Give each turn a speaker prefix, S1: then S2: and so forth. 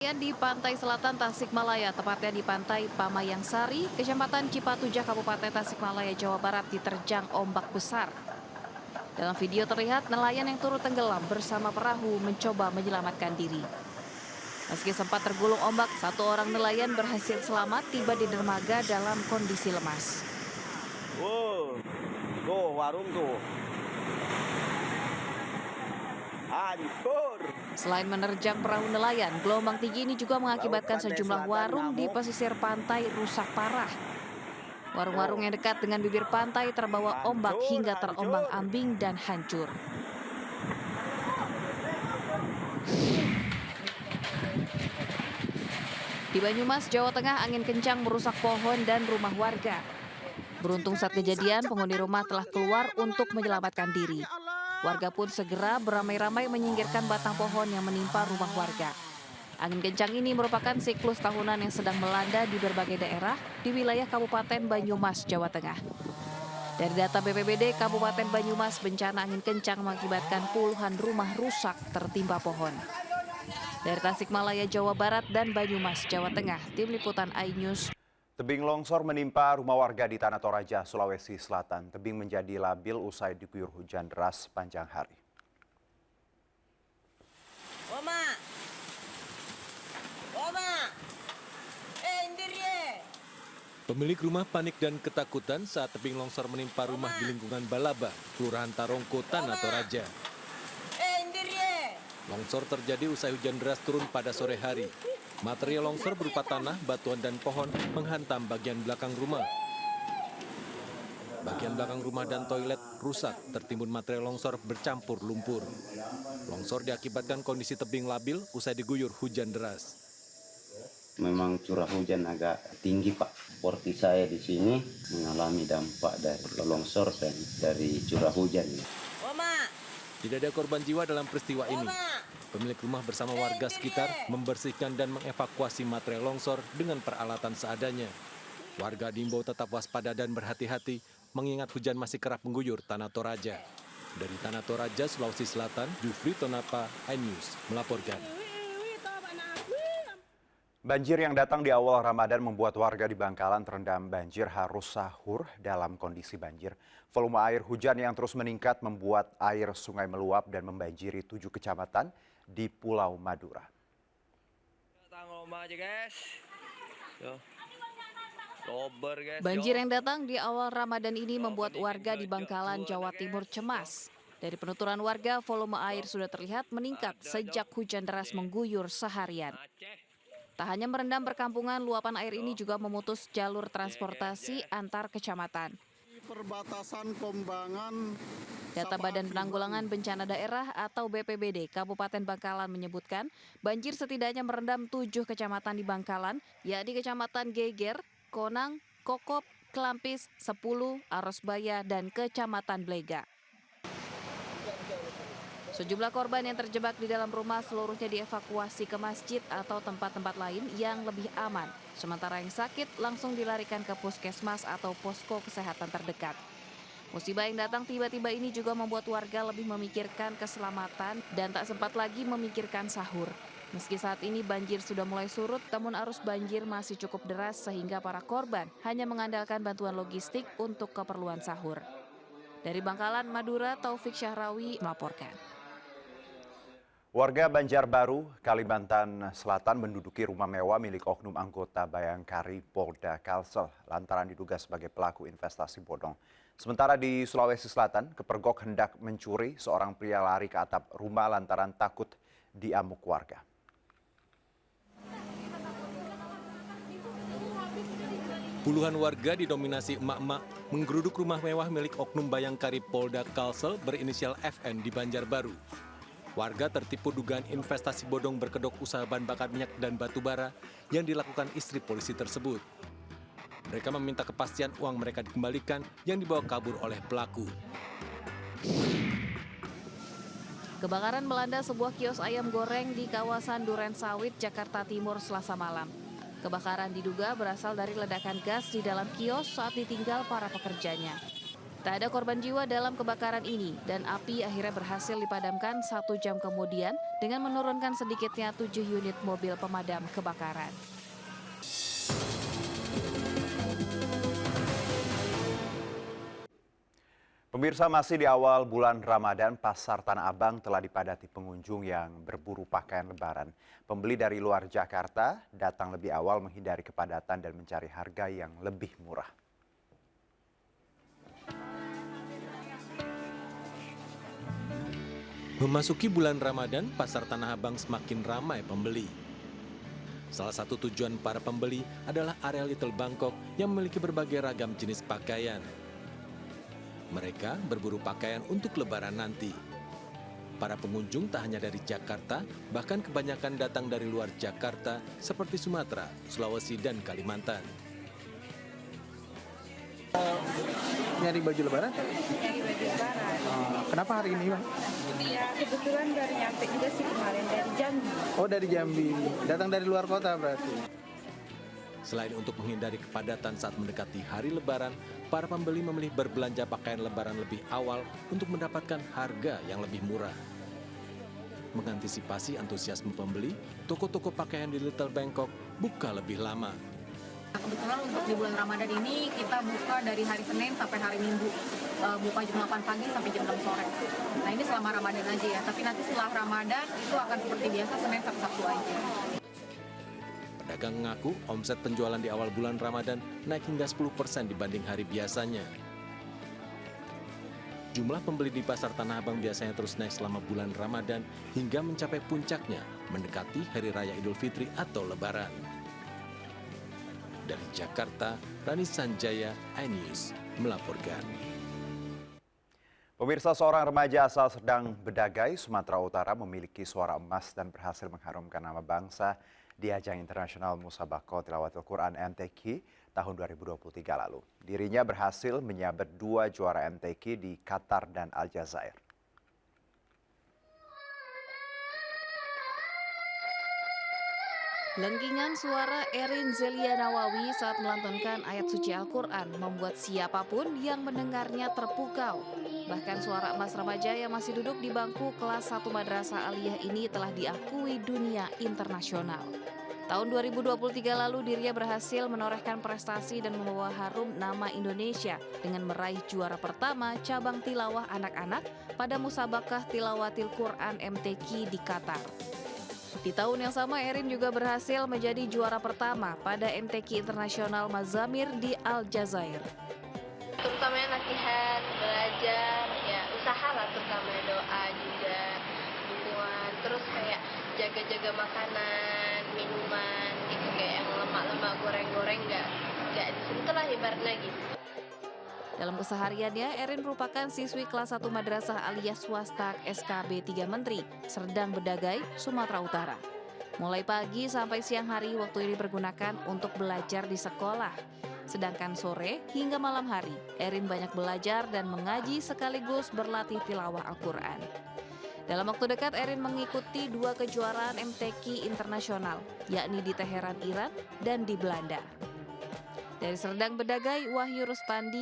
S1: Di pantai selatan Tasikmalaya, tepatnya di pantai Pamayang Sari, Kecamatan Cipatujah, Kabupaten Tasikmalaya, Jawa Barat, diterjang ombak besar. Dalam video terlihat nelayan yang turut tenggelam bersama perahu mencoba menyelamatkan diri. Meski sempat tergulung ombak, satu orang nelayan berhasil selamat tiba di dermaga dalam kondisi lemas.
S2: Wow, tuh warung tuh. Hancur.
S1: Selain menerjang perahu nelayan, gelombang tinggi ini juga mengakibatkan sejumlah warung di pesisir pantai rusak parah. Warung-warung yang dekat dengan bibir pantai terbawa ombak hingga terombang-ambing dan hancur. Di Banyumas, Jawa Tengah, angin kencang merusak pohon dan rumah warga. Beruntung saat kejadian, penghuni rumah telah keluar untuk menyelamatkan diri. Warga pun segera beramai-ramai menyingkirkan batang pohon yang menimpa rumah warga. Angin kencang ini merupakan siklus tahunan yang sedang melanda di berbagai daerah di wilayah Kabupaten Banyumas, Jawa Tengah. Dari data BPBD Kabupaten Banyumas, bencana angin kencang mengakibatkan puluhan rumah rusak tertimpa pohon. Dari Tasikmalaya, Jawa Barat, dan Banyumas, Jawa Tengah, Tim Liputan iNews.
S3: Tebing longsor menimpa rumah warga di Tanah Toraja, Sulawesi Selatan. Tebing menjadi labil usai diguyur hujan deras sepanjang hari.
S4: Oma! Oma! Indiriye!
S5: Pemilik rumah panik dan ketakutan saat tebing longsor menimpa rumah di lingkungan Balaba, Kelurahan Tarongko, Tanah Toraja.
S4: Indiriye!
S5: Longsor terjadi usai hujan deras turun pada sore hari. Material longsor berupa tanah, batuan, dan pohon menghantam bagian belakang rumah. Bagian belakang rumah dan toilet rusak, tertimbun material longsor bercampur lumpur. Longsor diakibatkan kondisi tebing labil usai diguyur hujan deras.
S6: Memang curah hujan agak tinggi, Pak. Seperti saya di sini mengalami dampak dari longsor dan dari curah hujan.
S4: Oma!
S5: Tidak ada korban jiwa dalam peristiwa ini. Pemilik rumah bersama warga sekitar membersihkan dan mengevakuasi material longsor dengan peralatan seadanya. Warga diimbau tetap waspada dan berhati-hati mengingat hujan masih kerap mengguyur Tanah Toraja. Dari Tanah Toraja, Sulawesi Selatan, Jufri Tonapa, iNews melaporkan.
S3: Banjir yang datang di awal Ramadan membuat warga di Bangkalan terendam banjir harus sahur dalam kondisi banjir. Volume air hujan yang terus meningkat membuat air sungai meluap dan membanjiri 7 kecamatan di Pulau Madura.
S1: Banjir yang datang di awal Ramadan ini membuat warga di Bangkalan, Jawa Timur cemas. Dari penuturan warga, volume air sudah terlihat meningkat sejak hujan deras mengguyur seharian. Tak hanya merendam perkampungan, luapan air ini juga memutus jalur transportasi antar kecamatan.
S7: Perbatasan Kombangan.
S1: Data Badan Penanggulangan Bencana Daerah atau BPBD Kabupaten Bangkalan menyebutkan banjir setidaknya merendam 7 kecamatan di Bangkalan, yakni Kecamatan Geger, Konang, Kokop, Kelampis, 10, Arosbaya, dan Kecamatan Blega. Sejumlah korban yang terjebak di dalam rumah seluruhnya dievakuasi ke masjid atau tempat-tempat lain yang lebih aman. Sementara yang sakit langsung dilarikan ke puskesmas atau posko kesehatan terdekat. Musibah yang datang tiba-tiba ini juga membuat warga lebih memikirkan keselamatan dan tak sempat lagi memikirkan sahur. Meski saat ini banjir sudah mulai surut, namun arus banjir masih cukup deras sehingga para korban hanya mengandalkan bantuan logistik untuk keperluan sahur. Dari Bangkalan, Madura, Taufik Syahrawi melaporkan.
S3: Warga Banjarbaru, Kalimantan Selatan menduduki rumah mewah milik oknum anggota Bayangkari Polda Kalsel lantaran diduga sebagai pelaku investasi bodong. Sementara di Sulawesi Selatan, kepergok hendak mencuri, seorang pria lari ke atap rumah lantaran takut diamuk warga.
S5: Puluhan warga didominasi emak-emak menggeruduk rumah mewah milik oknum Bayangkari Polda Kalsel berinisial FN di Banjarbaru. Warga tertipu dugaan investasi bodong berkedok usaha bahan bakar minyak dan batu bara yang dilakukan istri polisi tersebut. Mereka meminta kepastian uang mereka dikembalikan yang dibawa kabur oleh pelaku.
S1: Kebakaran melanda sebuah kios ayam goreng di kawasan Duren Sawit, Jakarta Timur, Selasa malam. Kebakaran diduga berasal dari ledakan gas di dalam kios saat ditinggal para pekerjanya. Tak ada korban jiwa dalam kebakaran ini dan api akhirnya berhasil dipadamkan 1 jam kemudian dengan menurunkan sedikitnya 7 unit mobil pemadam kebakaran.
S3: Pemirsa, masih di awal bulan Ramadan, Pasar Tanah Abang telah dipadati pengunjung yang berburu pakaian lebaran. Pembeli dari luar Jakarta datang lebih awal menghindari kepadatan dan mencari harga yang lebih murah.
S5: Memasuki bulan Ramadan, Pasar Tanah Abang semakin ramai pembeli. Salah satu tujuan para pembeli adalah area Little Bangkok yang memiliki berbagai ragam jenis pakaian. Mereka berburu pakaian untuk lebaran nanti. Para pengunjung tak hanya dari Jakarta, bahkan kebanyakan datang dari luar Jakarta seperti Sumatera, Sulawesi, dan Kalimantan.
S8: Nyari baju lebaran?
S9: Nyari baju lebaran.
S8: Kenapa hari ini, Bang?
S9: Ya kebetulan baru nyampe juga sih kemarin dari Jambi.
S8: Oh, dari Jambi. Datang dari luar kota berarti.
S5: Selain untuk menghindari kepadatan saat mendekati hari lebaran, para pembeli memilih berbelanja pakaian lebaran lebih awal untuk mendapatkan harga yang lebih murah. Mengantisipasi antusiasme pembeli, toko-toko pakaian di Little Bangkok buka lebih lama.
S10: Kebetulan untuk di bulan Ramadan ini kita buka dari hari Senin sampai hari Minggu. Buka jam 8 pagi sampai jam 6 sore. Nah ini selama Ramadan aja ya, tapi nanti setelah Ramadan itu akan seperti biasa Senin sampai Sabtu aja.
S5: Pedagang mengaku omset penjualan di awal bulan Ramadan naik hingga 10% dibanding hari biasanya. Jumlah pembeli di Pasar Tanah Abang biasanya terus naik selama bulan Ramadan hingga mencapai puncaknya mendekati Hari Raya Idul Fitri atau Lebaran. Dari Jakarta, Rani Sanjaya, iNews melaporkan.
S3: Pemirsa, seorang remaja asal Serdang Bedagai, Sumatera Utara memiliki suara emas dan berhasil mengharumkan nama bangsa di ajang internasional Musabaqah Tilawatil Quran MTQ tahun 2023 lalu. Dirinya berhasil menyabet 2 juara MTQ di Qatar dan Aljazair.
S1: Lengkingan suara Erin Zelia Nawawi saat melantunkan ayat suci Al-Quran membuat siapapun yang mendengarnya terpukau. Bahkan suara emas remaja yang masih duduk di bangku kelas 1 Madrasah Aliyah ini telah diakui dunia internasional. Tahun 2023 lalu dirinya berhasil menorehkan prestasi dan membawa harum nama Indonesia dengan meraih juara pertama cabang tilawah anak-anak pada Musabaqah Tilawatil Quran MTQ di Qatar. Di tahun yang sama, Erin juga berhasil menjadi juara pertama pada MTQ Internasional Mazamir di Aljazair.
S11: Terutamanya latihan, belajar, ya usaha lah, terutama doa juga, dukungan, terus kayak jaga-jaga makanan, minuman, gitu kayak yang lemak-lemak, goreng-goreng nggak disentuh lah ibaratnya gitu.
S1: Dalam kesehariannya, Erin merupakan siswi kelas 1 Madrasah Aliyah Swasta SKB 3 Menteri, Serdang Bedagai, Sumatera Utara. Mulai pagi sampai siang hari waktu ini digunakan untuk belajar di sekolah. Sedangkan sore hingga malam hari, Erin banyak belajar dan mengaji sekaligus berlatih tilawah Al-Quran. Dalam waktu dekat, Erin mengikuti 2 kejuaraan MTQ internasional, yakni di Teheran, Iran, dan di Belanda. Dari Serdang Bedagai, Wahyu Rustandi,